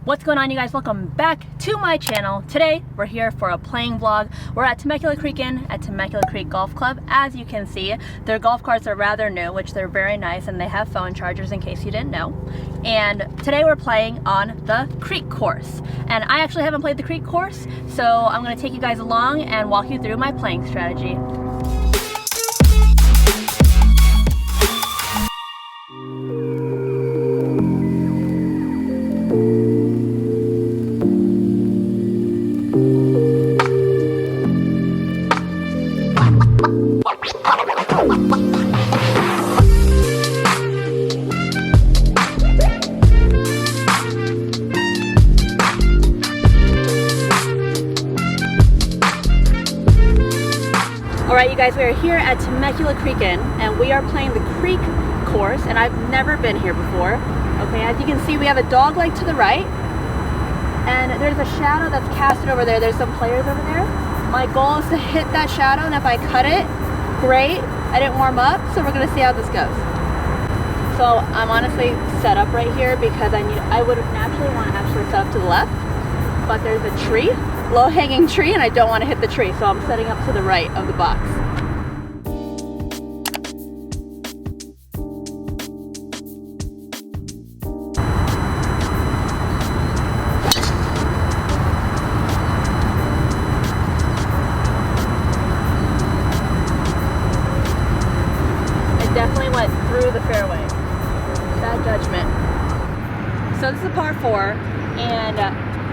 What's going on, you guys? Welcome back to my channel. Today we're here for a playing vlog. We're at Temecula Creek Inn at Temecula Creek Golf Club. As you can see, their golf carts are rather new, which they're very nice, and they have phone chargers in case you didn't know. And today we're playing on the creek course. And I actually haven't played the creek course, so I'm going to take you guys along and walk you through my playing strategy. Alright, you guys, we are here at Temecula Creek Inn and we are playing the creek course, and I've never been here before. Okay, as you can see, we have a dog leg to the right and there's a shadow that's casted over there. There's some players over there. My goal is to hit that shadow, and if I cut it, great. I didn't warm up, so we're going to see how this goes. So I'm honestly set up right here because I would naturally want to actually set up to the left, but there's a tree, low-hanging tree, and I don't want to hit the tree, so I'm setting up to the right of the box. I definitely went through the fairway. Bad judgment. So this is a par 4, and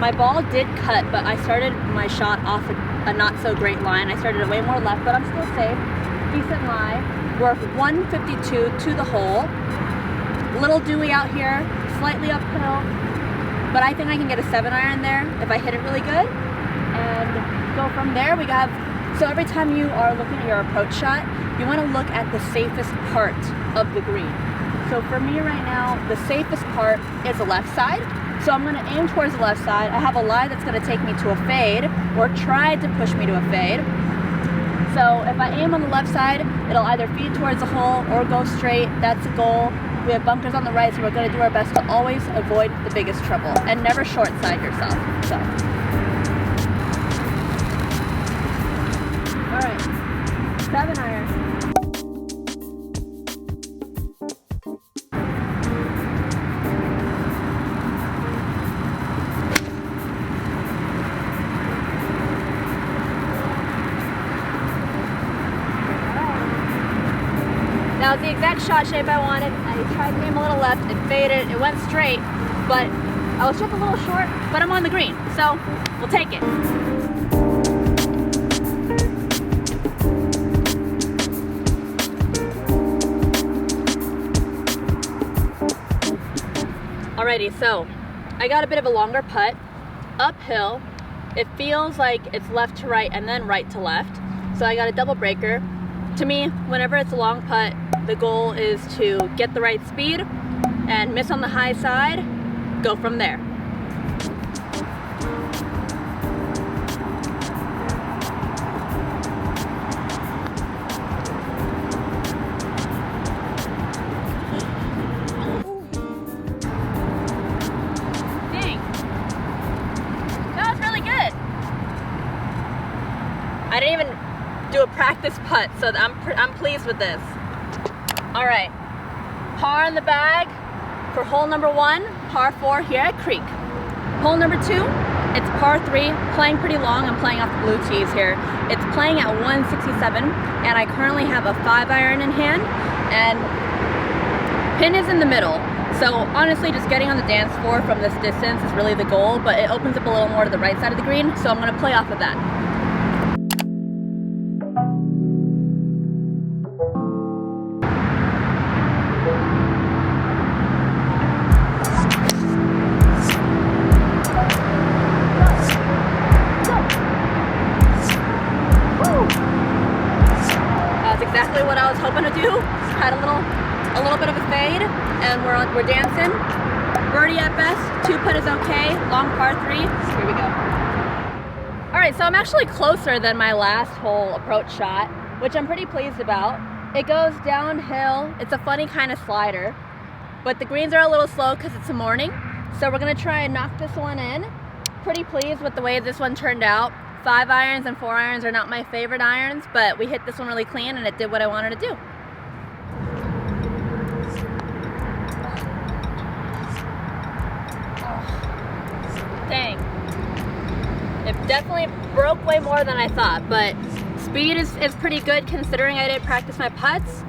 my ball did cut, but I started my shot off a not so great line. I started way more left, but I'm still safe. Decent lie. We're 152 to the hole. Little dewy out here, slightly uphill, but I think I can get a 7-iron there if I hit it really good. And go from there. So every time you are looking at your approach shot, you want to look at the safest part of the green. So for me right now, the safest part is the left side. So I'm going to aim towards the left side. I have a lie that's going to take me to a fade, or try to push me to a fade. So if I aim on the left side, it'll either feed towards the hole or go straight. That's the goal. We have bunkers on the right, so we're going to do our best to always avoid the biggest trouble and never short side yourself. So, all right, 7-iron. Now it's the exact shot shape I wanted. I tried to aim a little left, it faded, it went straight, but I was just a little short, but I'm on the green, so we'll take it. Alrighty, so I got a bit of a longer putt, uphill. It feels like it's left to right and then right to left, so I got a double breaker. To me, whenever it's a long putt, the goal is to get the right speed and miss on the high side, go from there. Dang. That was really good. I didn't even do a practice putt, so I'm pleased with this. All right, par in the bag for hole number 1, par 4 here at Creek. Hole number 2, it's par 3, playing pretty long. I'm playing off the blue tees here. It's playing at 167, and I currently have a 5-iron in hand, and pin is in the middle. So honestly, just getting on the dance floor from this distance is really the goal, but it opens up a little more to the right side of the green, so I'm gonna play off of that. Exactly what I was hoping to do. Had a little bit of a fade, and we're dancing. Birdie at best, 2 putt is okay. Long par 3. Here we go. All right, so I'm actually closer than my last hole approach shot, which I'm pretty pleased about. It goes downhill. It's a funny kind of slider, but the greens are a little slow because it's the morning. So we're gonna try and knock this one in. Pretty pleased with the way this one turned out. 5 irons and 4 irons are not my favorite irons, but we hit this one really clean and it did what I wanted to do. Dang. It definitely broke way more than I thought, but speed is pretty good considering I didn't practice my putts.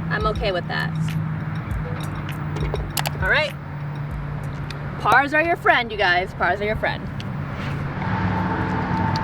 I'm okay with that. All right. Pars are your friend, you guys. Pars are your friend.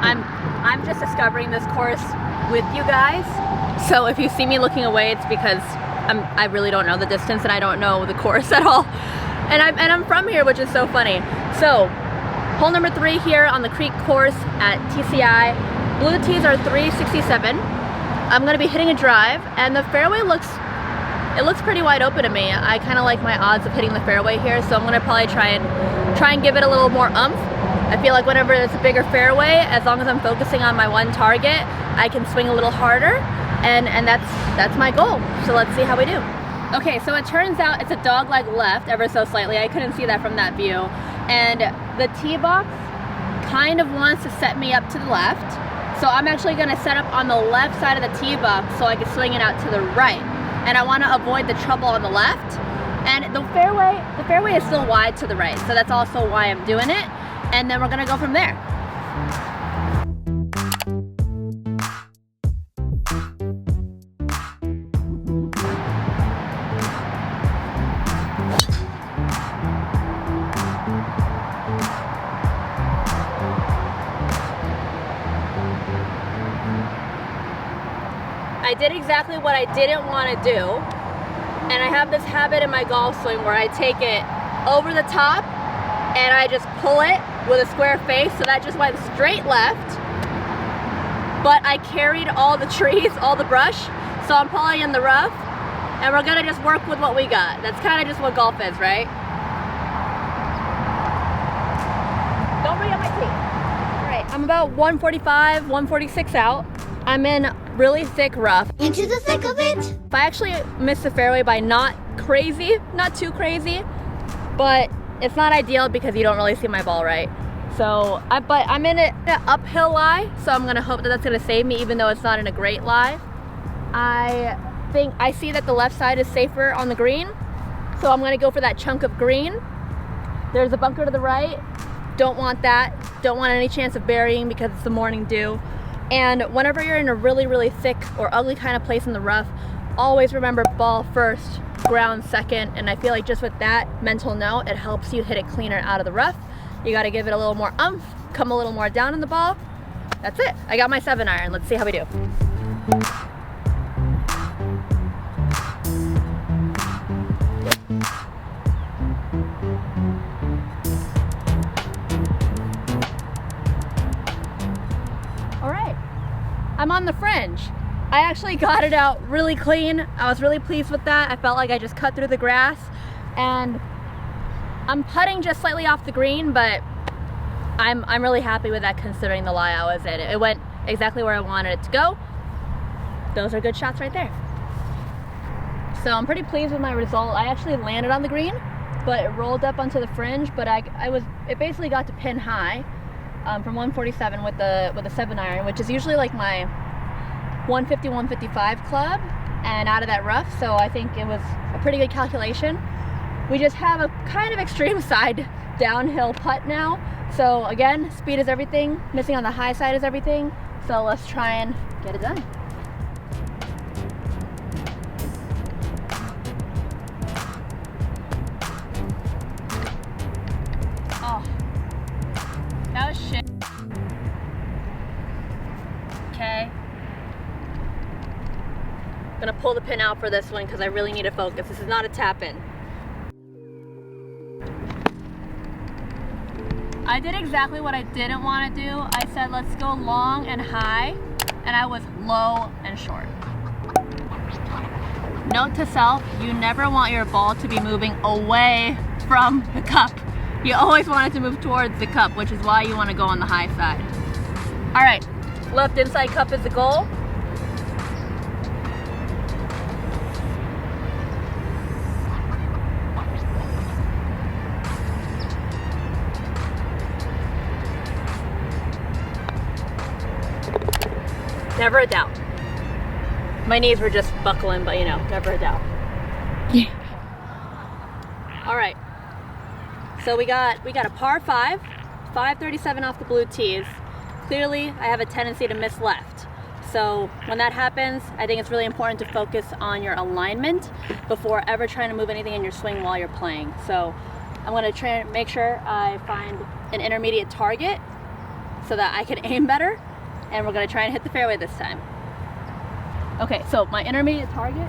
I'm just discovering this course with you guys. So if you see me looking away, it's because I really don't know the distance and I don't know the course at all. And I'm from here, which is so funny. So hole number 3 here on the Creek course at TCI. Blue tees are 367. I'm gonna be hitting a drive, and the fairway looks pretty wide open to me. I kind of like my odds of hitting the fairway here, so I'm gonna probably try and give it a little more umph. I feel like whenever it's a bigger fairway, as long as I'm focusing on my one target, I can swing a little harder, and that's my goal. So let's see how we do. Okay, so it turns out it's a dogleg left ever so slightly. I couldn't see that from that view. And the tee box kind of wants to set me up to the left. So I'm actually gonna set up on the left side of the tee box so I can swing it out to the right. And I wanna avoid the trouble on the left. And the fairway is still wide to the right. So that's also why I'm doing it. And then we're gonna go from there. I did exactly what I didn't want to do, and I have this habit in my golf swing where I take it over the top and I just pull it with a square face, so that just went straight left, but I carried all the trees, all the brush, so I'm probably in the rough, and we're gonna just work with what we got. That's kind of just what golf is, right? Don't bring up my tee. All right, I'm about 145, 146 out. I'm in really thick rough. Into the thick of it. I actually missed the fairway by not too crazy, but it's not ideal because you don't really see my ball right. So, but I'm in an uphill lie, so I'm gonna hope that that's gonna save me even though it's not in a great lie. I see that the left side is safer on the green, so I'm gonna go for that chunk of green. There's a bunker to the right. Don't want that. Don't want any chance of burying because it's the morning dew. And whenever you're in a really, really thick or ugly kind of place in the rough, always remember ball first, ground second. And I feel like just with that mental note, it helps you hit it cleaner out of the rough. You got to give it a little more umph, come a little more down in the ball. That's it. I got my 7 iron. Let's see how we do. I'm on the fringe. I actually got it out really clean. I was really pleased with that. I felt like I just cut through the grass, and I'm putting just slightly off the green, but I'm really happy with that considering the lie I was in. It went exactly where I wanted it to go. Those are good shots right there. So I'm pretty pleased with my result. I actually landed on the green, but it rolled up onto the fringe, but it basically got to pin high. From 147 with a 7 iron, which is usually like my 150, 155 club, and out of that rough, so I think it was a pretty good calculation. We just have a kind of extreme side downhill putt now, so again, speed is everything, missing on the high side is everything, so let's try and get it done. Oh, that was shit. Okay. I'm gonna pull the pin out for this one because I really need to focus. This is not a tap in. I did exactly what I didn't want to do. I said let's go long and high, and I was low and short. Note to self, you never want your ball to be moving away from the cup. You always want it to move towards the cup, which is why you want to go on the high side. All right, left inside cup is the goal. Never a doubt. My knees were just buckling, but you know, never a doubt. All right. So we got a par 5, 537 off the blue tees. Clearly, I have a tendency to miss left. So when that happens, I think it's really important to focus on your alignment before ever trying to move anything in your swing while you're playing. So I'm gonna try and make sure I find an intermediate target so that I can aim better, and we're gonna try and hit the fairway this time. Okay, so my intermediate target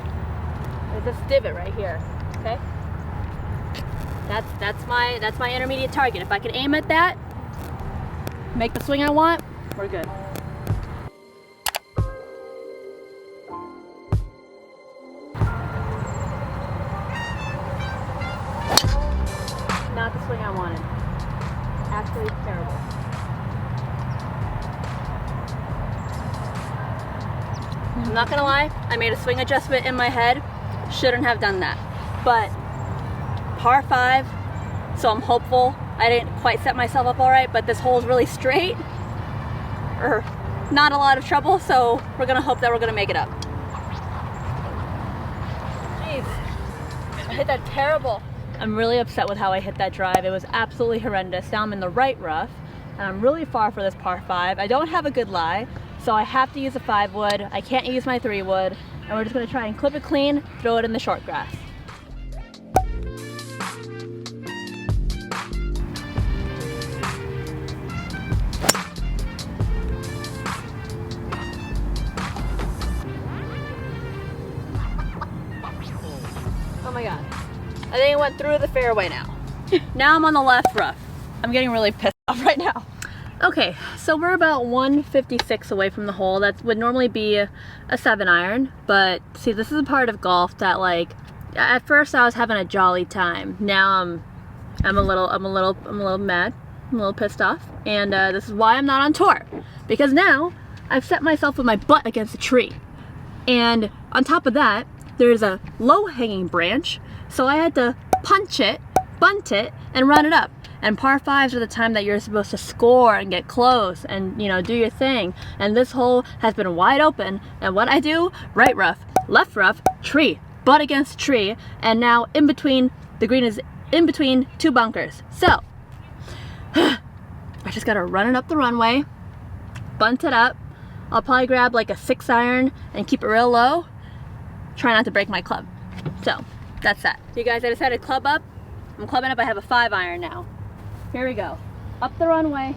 is this divot right here, okay? That's my intermediate target. If I can aim at that, make the swing I want, we're good. Not the swing I wanted. Absolutely terrible. I'm not gonna lie, I made a swing adjustment in my head. Shouldn't have done that. But par 5, so I'm hopeful. I didn't quite set myself up all right, but this hole is really straight, or not a lot of trouble, so we're gonna hope that we're gonna make it up. Jeez, I hit that terrible. I'm really upset with how I hit that drive. It was absolutely horrendous. Now I'm in the right rough, and I'm really far for this par 5. I don't have a good lie, so I have to use a 5 wood. I can't use my 3 wood, and we're just gonna try and clip it clean, throw it in the short grass. Oh my God. I think it went through the fairway now. Now I'm on the left rough. I'm getting really pissed off right now. Okay, so we're about 156 away from the hole. That would normally be a 7-iron, but see, this is a part of golf that, like, at first I was having a jolly time. Now I'm a little mad. I'm a little pissed off, and this is why I'm not on tour, because now I've set myself with my butt against a tree, and on top of that, there's a low-hanging branch, so I had to punch it, bunt it, and run it up. And par 5s are the time that you're supposed to score and get close and, you know, do your thing. And this hole has been wide open, and what I do, right rough, left rough, tree, butt against tree, and now in between, the green is in between 2 bunkers. So, I just gotta run it up the runway, bunt it up. I'll probably grab like a 6-iron and keep it real low. Try not to break my club. So, that's that. You guys, I decided to club up. I'm clubbing up, I have a 5-iron now. Here we go. Up the runway.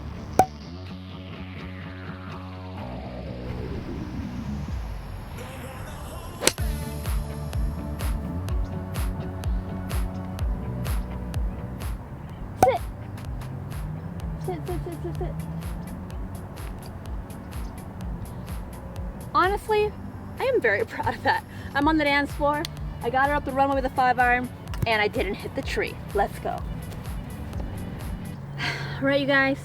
Sit. Sit. Honestly, I am very proud of that. I'm on the dance floor. I got her up the runway with a 5-iron, and I didn't hit the tree. Let's go. All right, you guys,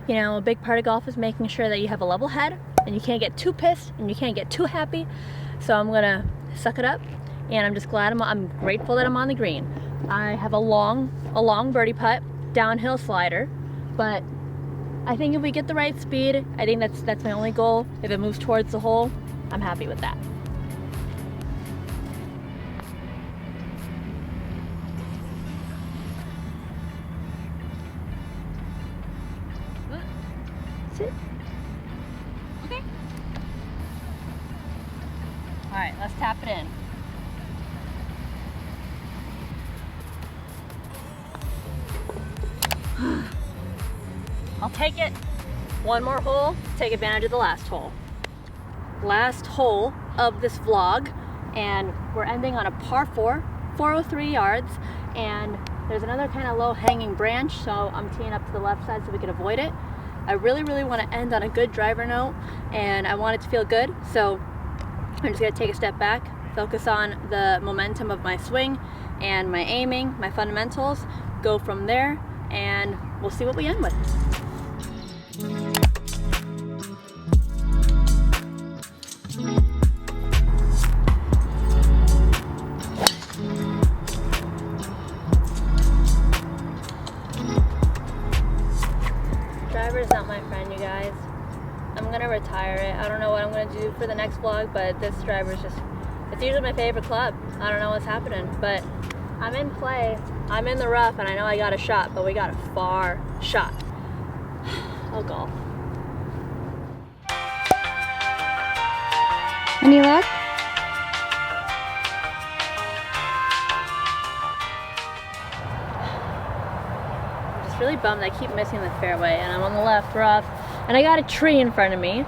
you know, a big part of golf is making sure that you have a level head and you can't get too pissed and you can't get too happy. So I'm gonna suck it up, and I'm just glad I'm grateful that I'm on the green. I have a long birdie putt, downhill slider, but I think if we get the right speed, I think that's my only goal. If it moves towards the hole, I'm happy with that. Sit. Okay. All right, let's tap it in. I'll take it. One more hole, take advantage of the last hole. Last hole of this vlog, and we're ending on a par 4, 403 yards, and there's another kind of low hanging branch, so I'm teeing up to the left side so we can avoid it. I really want to end on a good driver note, and I want it to feel good, so I'm just going to take a step back, focus on the momentum of my swing and my aiming, my fundamentals, go from there, and we'll see what we end with. Driver's not my friend, you guys. I'm gonna retire it. I don't know what I'm gonna do for the next vlog, but this driver's just, it's usually my favorite club. I don't know what's happening, but I'm in play. I'm in the rough, and I know I got a shot, but we got a far shot. I'll golf. Any luck? I'm just really bummed I keep missing the fairway, and I'm on the left rough, and I got a tree in front of me,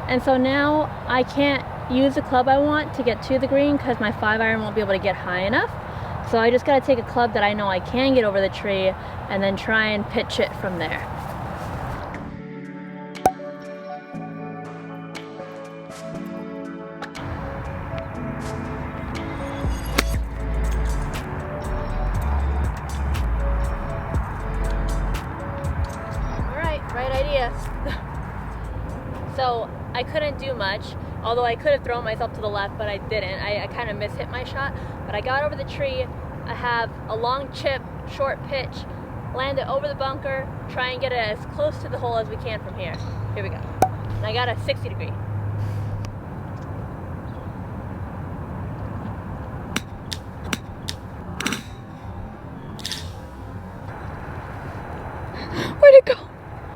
and so now I can't use the club I want to get to the green because my 5-iron won't be able to get high enough. So I just gotta take a club that I know I can get over the tree and then try and pitch it from there. All right, right idea. So I couldn't do much, although I could have thrown myself to the left, but I didn't. I kind of mishit my shot, but I got over the tree. I have a long chip, short pitch, land it over the bunker, try and get it as close to the hole as we can from here. Here we go. And I got a 60 degree. Where'd it go?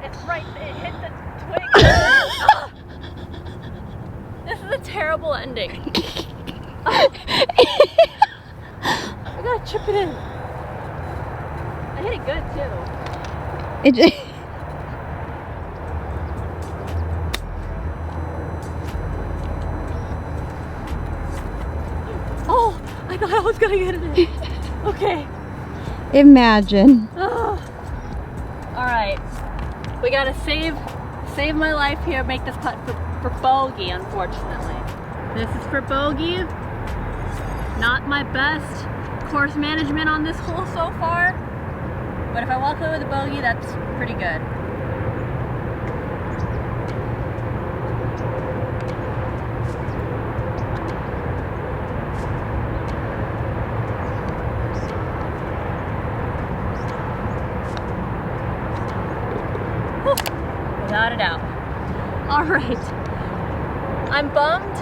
It's right, it hit the twig. This is a terrible ending. I gotta chip it in. I hit it good too. Oh, I thought I was gonna get it in. Okay. Imagine. Oh. All right, we gotta save my life here. Make this putt for bogey, unfortunately. This is for bogey. Not my best course management on this hole so far, but if I walk away with a bogey, that's pretty good. Whew. Without a doubt. All right, I'm bummed,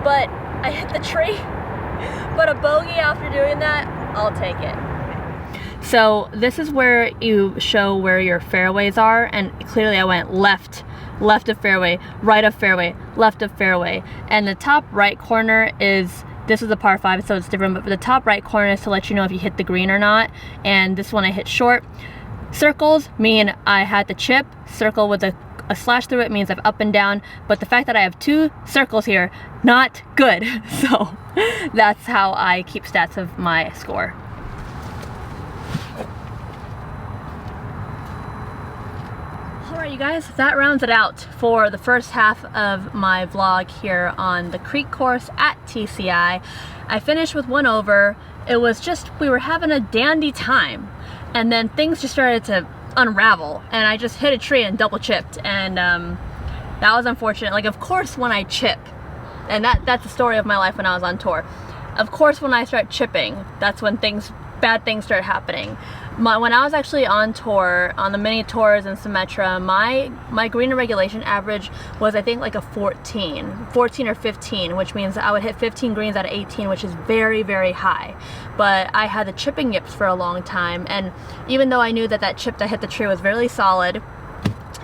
but I hit the tree. But a bogey after doing that, I'll take it. So this is where you show where your fairways are, and clearly I went left of fairway, right of fairway, left of fairway. And the top right corner is, this is a par 5, so it's different, but the top right corner is to let you know if you hit the green or not. And this one I hit short. Circles mean I had the chip. Circle with a slash through it means I've up and down, but the fact that I have 2 circles here, not good. So that's how I keep stats of my score. Alright you guys, that rounds it out for the first half of my vlog here on the Creek course at TCI. I finished with 1 over. It was just, we were having a dandy time, and then things just started to unravel, and I just hit a tree and double chipped, and that was unfortunate. Like, of course when I chip, and that's the story of my life when I was on tour, of course when I start chipping, that's when bad things start happening. When I was actually on tour, on the mini tours in Sumatra, my green and regulation average was, I think, like a 14 or 15, which means I would hit 15 greens out of 18, which is very, very high. But I had the chipping yips for a long time, and even though I knew that chip that hit the tree was really solid,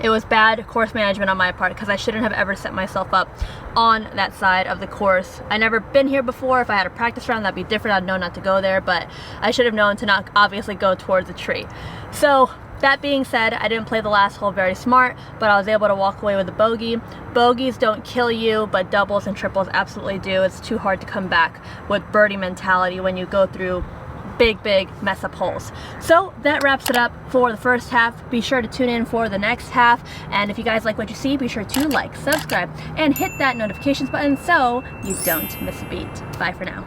it was bad course management on my part because I shouldn't have ever set myself up on that side of the course. I never been here before. If I had a practice round, that'd be different. I'd know not to go there, but I should have known to not obviously go towards the tree. So that being said, I didn't play the last hole very smart, but I was able to walk away with a bogey. Bogeys don't kill you, but doubles and triples absolutely do. It's too hard to come back with birdie mentality when you go through big mess up holes. So that wraps it up for the first half. Be sure to tune in for the next half, and if you guys like what you see, be sure to like, subscribe, and hit that notifications button so you don't miss a beat. Bye for now.